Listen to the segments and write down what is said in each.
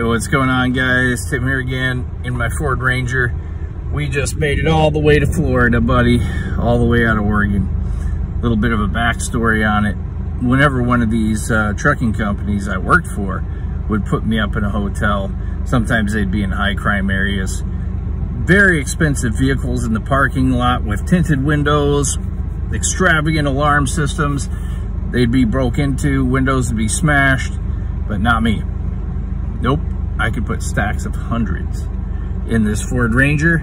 Hey, what's going on, guys? Tim here again in my Ford Ranger. We just made it all the way to Florida, buddy. All the way out of Oregon. A little bit of a backstory on it. Whenever one of these trucking companies I worked for would put me up in a hotel, sometimes they'd be in high crime areas. Very expensive vehicles in the parking lot with tinted windows, extravagant alarm systems. They'd be broke into, windows would be smashed, but not me. Nope, I could put stacks of hundreds in this Ford Ranger,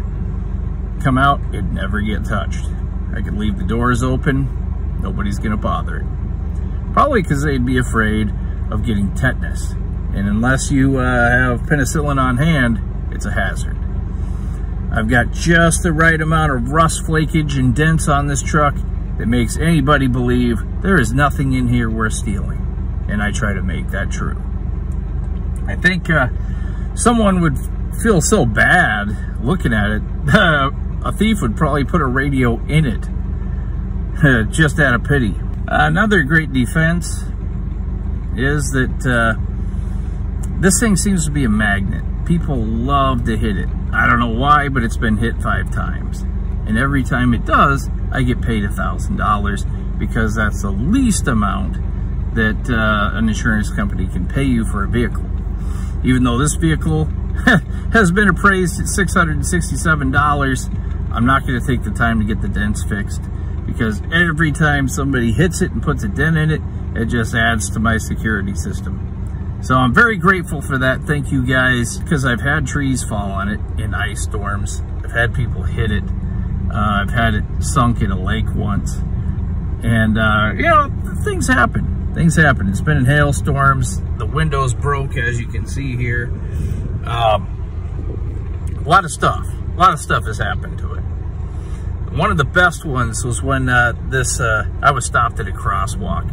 come out, it'd never get touched. I could leave the doors open, nobody's gonna bother it. Probably because they'd be afraid of getting tetanus. And unless you have penicillin on hand, it's a hazard. I've got just the right amount of rust, flakage, and dents on this truck that makes anybody believe there is nothing in here worth stealing. And I try to make that true. I think someone would feel so bad looking at it. A thief would probably put a radio in it, just out of pity. Another great defense is that this thing seems to be a magnet. People love to hit it. I don't know why, but it's been hit 5 times. And every time it does, I get paid $1,000 because that's the least amount that an insurance company can pay you for a vehicle. Even though this vehicle has been appraised at $667, I'm not going to take the time to get the dents fixed, because every time somebody hits it and puts a dent in it, it just adds to my security system. So I'm very grateful for that. Thank you guys, because I've had trees fall on it in ice storms. I've had people hit it. I've had it sunk in a lake once. And, you know, things happen. Things happen. It's been in hailstorms. The windows broke, as you can see here. A lot of stuff has happened to it. One of the best ones was when I was stopped at a crosswalk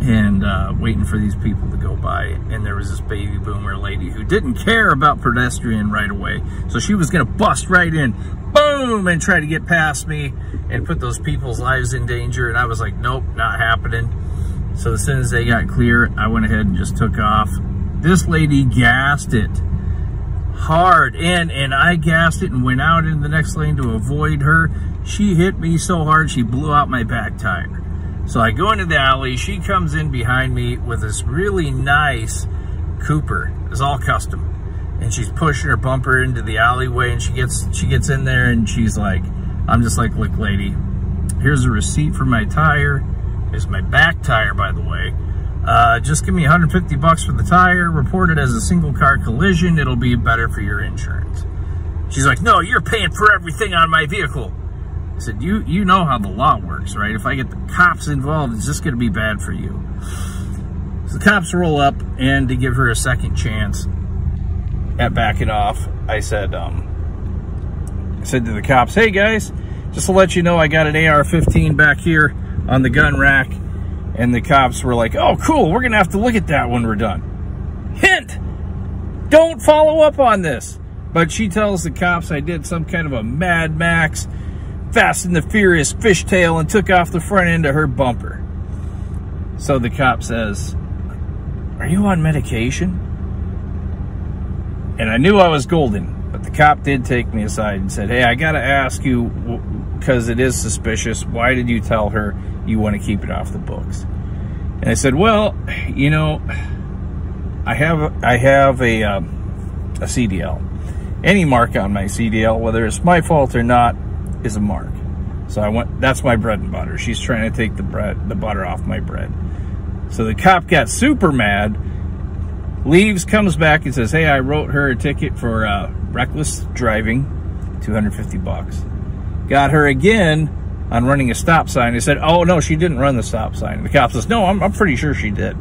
and waiting for these people to go by, and there was this baby boomer lady who didn't care about pedestrian right away, so she was going to bust right in, boom, and try to get past me and put those people's lives in danger. And I was like, nope, not happening. So as soon as they got clear, I went ahead and just took off. This lady gassed it hard, and I gassed it and went out in the next lane to avoid her. She hit me so hard, she blew out my back tire. So I go into the alley, she comes in behind me with this really nice Cooper. It's all custom. And she's pushing her bumper into the alleyway, and she gets in there, and she's like, I'm just like, look, lady, here's a receipt for my tire. It's my back tire, by the way. Just give me $150 for the tire. Report it as a single car collision. It'll be better for your insurance. She's like, no, you're paying for everything on my vehicle. I said, you know how the law works, right? If I get the cops involved, it's just going to be bad for you. So the cops roll up, and to give her a second chance at backing off, I said to the cops, hey guys, just to let you know, I got an AR-15 back here on the gun rack. And the cops were like, oh, cool, we're going to have to look at that when we're done. Hint, don't follow up on this. But she tells the cops I did some kind of a Mad Max, Fast and the Furious fishtail and took off the front end of her bumper. So the cop says, are you on medication? And I knew I was golden, but the cop did take me aside and said, hey, I got to ask you, because it is suspicious, why did you tell her you want to keep it off the books? And I said, well, you know, I have a CDL. Any mark on my CDL, whether it's my fault or not, is a mark. So that's my bread and butter. She's trying to take the butter off my bread. So the cop got super mad, leaves, comes back and says, hey, I wrote her a ticket for reckless driving, $250. Got her again on running a stop sign. I said, oh, no, she didn't run the stop sign. And the cop says, no, I'm pretty sure she did.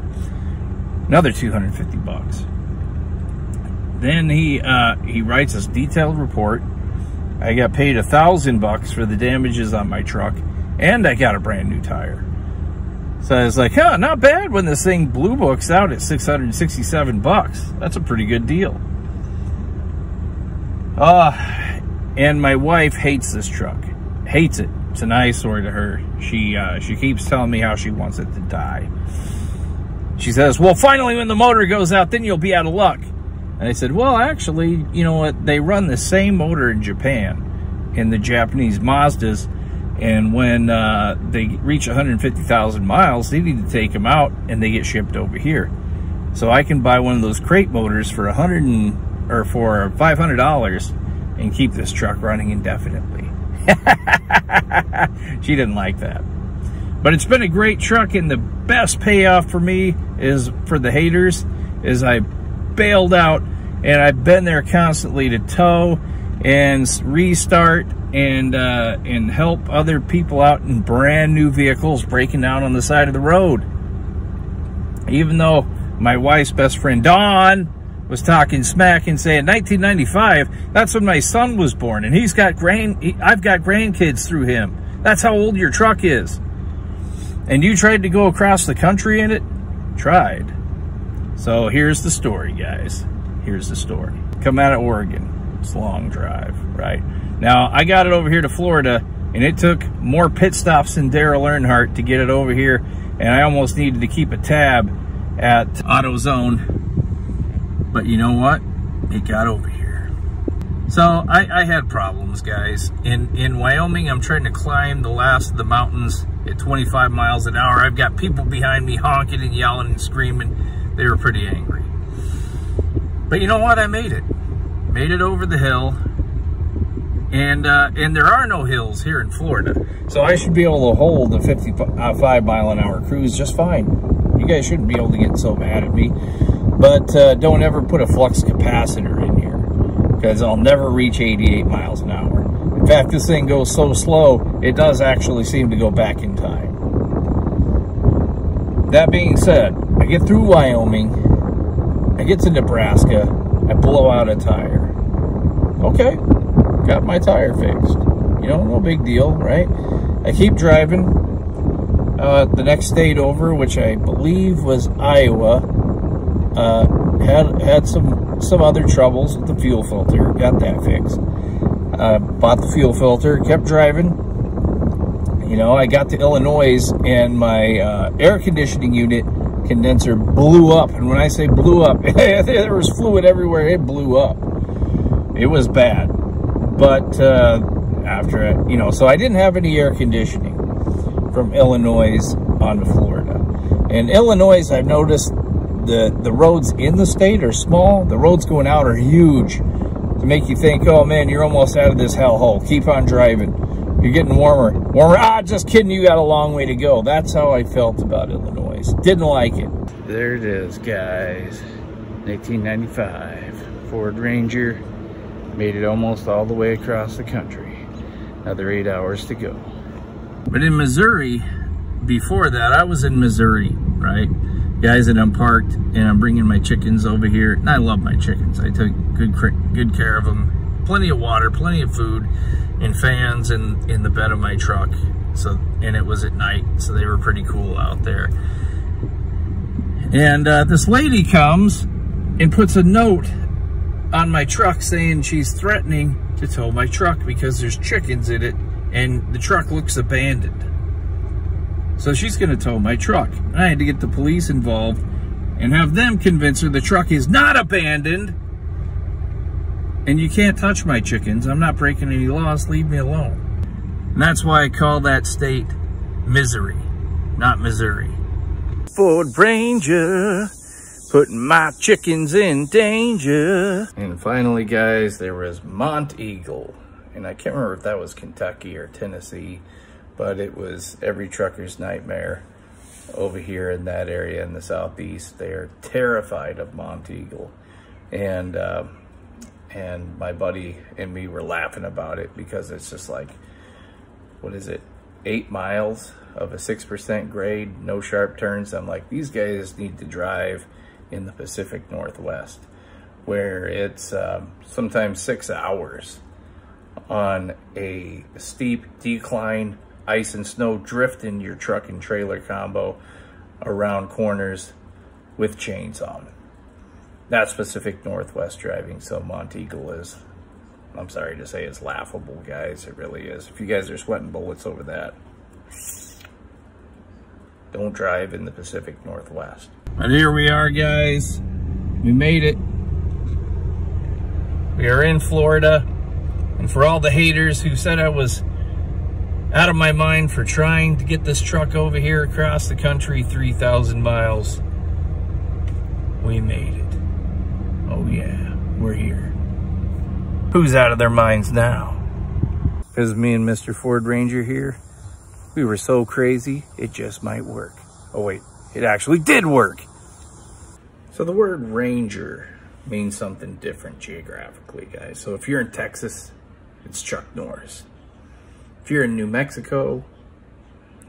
Another $250. Then he writes this detailed report. I got paid $1,000 for the damages on my truck, and I got a brand new tire. So I was like, huh, not bad when this thing blue books out at $667. That's a pretty good deal. And my wife hates this truck. Hates it. It's an eyesore to her. She keeps telling me how she wants it to die. She says, well, finally when the motor goes out, then you'll be out of luck. And I said, well, actually, you know what? They run the same motor in Japan, in the Japanese Mazdas. And when they reach 150,000 miles, they need to take them out and they get shipped over here. So I can buy one of those crate motors for $500 and keep this truck running indefinitely. She didn't like that. But it's been a great truck, and the best payoff for me is for the haters is I bailed out, and I've been there constantly to tow and restart and help other people out in brand new vehicles breaking down on the side of the road. Even though my wife's best friend Dawn was talking smack and saying 1995, that's when my son was born, and I've got grandkids through him. That's how old your truck is. And you tried to go across the country in it? Tried. So here's the story, guys. Here's the story. Come out of Oregon. It's a long drive, right? Now, I got it over here to Florida, and it took more pit stops than Daryl Earnhardt to get it over here, and I almost needed to keep a tab at AutoZone. But you know what? It got over here. So I had problems, guys. In Wyoming, I'm trying to climb the last of the mountains at 25 miles an hour. I've got people behind me honking and yelling and screaming. They were pretty angry. But you know what? I made it. Made it over the hill. And there are no hills here in Florida. So I should be able to hold a 55 mile an hour cruise just fine. You guys shouldn't be able to get so mad at me. But don't ever put a flux capacitor in here, because I'll never reach 88 miles an hour. In fact, this thing goes so slow, it does actually seem to go back in time. That being said, I get through Wyoming, I get to Nebraska, I blow out a tire. Okay, got my tire fixed. You know, no big deal, right? I keep driving. The next state over, which I believe was Iowa, had some other troubles with the fuel filter. Got that fixed. Bought the fuel filter, kept driving. You know, I got to Illinois, and my air conditioning unit condenser blew up. And when I say blew up, there was fluid everywhere. It blew up. It was bad. But after it, you know, so I didn't have any air conditioning from Illinois onto Florida. In Illinois, I've noticed the roads in the state are small. The roads going out are huge, to make you think, oh man, you're almost out of this hellhole. Keep on driving. You're getting warmer. Warmer. Just kidding. You got a long way to go. That's how I felt about Illinois. Didn't like it. There it is, guys. 1995 Ford Ranger. Made it almost all the way across the country. Another 8 hours to go. But in Missouri, before that, I was in Missouri, right? Guys, and I'm parked, and I'm bringing my chickens over here. And I love my chickens. I took good care of them. Plenty of water, plenty of food, and fans in the bed of my truck. So, and it was at night, so they were pretty cool out there. And this lady comes and puts a note on my truck saying she's threatening to tow my truck because there's chickens in it and the truck looks abandoned. So she's going to tow my truck. I had to get the police involved and have them convince her the truck is not abandoned and you can't touch my chickens. I'm not breaking any laws. Leave me alone. And that's why I call that state Misery, not Missouri. Ford Ranger, putting my chickens in danger. And finally, guys, there was Monteagle. And I can't remember if that was Kentucky or Tennessee, but it was every trucker's nightmare over here in that area in the southeast. They are terrified of Monteagle. And my buddy and me were laughing about it because it's just like, what is it, 8 miles of a 6% grade, no sharp turns. I'm like, these guys need to drive in the Pacific Northwest, where it's sometimes 6 hours on a steep decline, ice and snow drifting your truck and trailer combo around corners with chains on. That's Pacific Northwest driving. So Monteagle is, I'm sorry to say, is laughable, guys. It really is. If you guys are sweating bullets over that, don't drive in the Pacific Northwest. But here we are, guys. We made it. We are in Florida, and for all the haters who said I was out of my mind for trying to get this truck over here across the country 3,000 miles, we made it. Oh yeah, we're here. Who's out of their minds now? Because me and Mr. Ford Ranger here, we were so crazy, it just might work. Oh wait, it actually did work. So the word Ranger means something different geographically, guys. So if you're in Texas, it's Chuck Norris. If you're in New Mexico,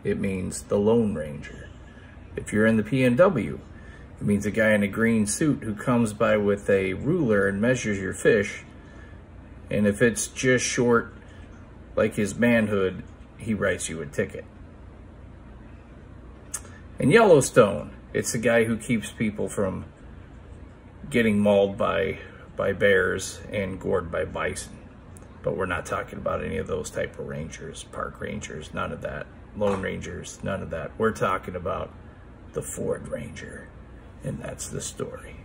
it means the Lone Ranger. If you're in the PNW, it means a guy in a green suit who comes by with a ruler and measures your fish. And if it's just short, like his manhood, he writes you a ticket. In Yellowstone, it's the guy who keeps people from getting mauled by bears and gored by bison. But we're not talking about any of those type of rangers, park rangers, none of that. Lone Rangers, none of that. We're talking about the Ford Ranger, and that's the story.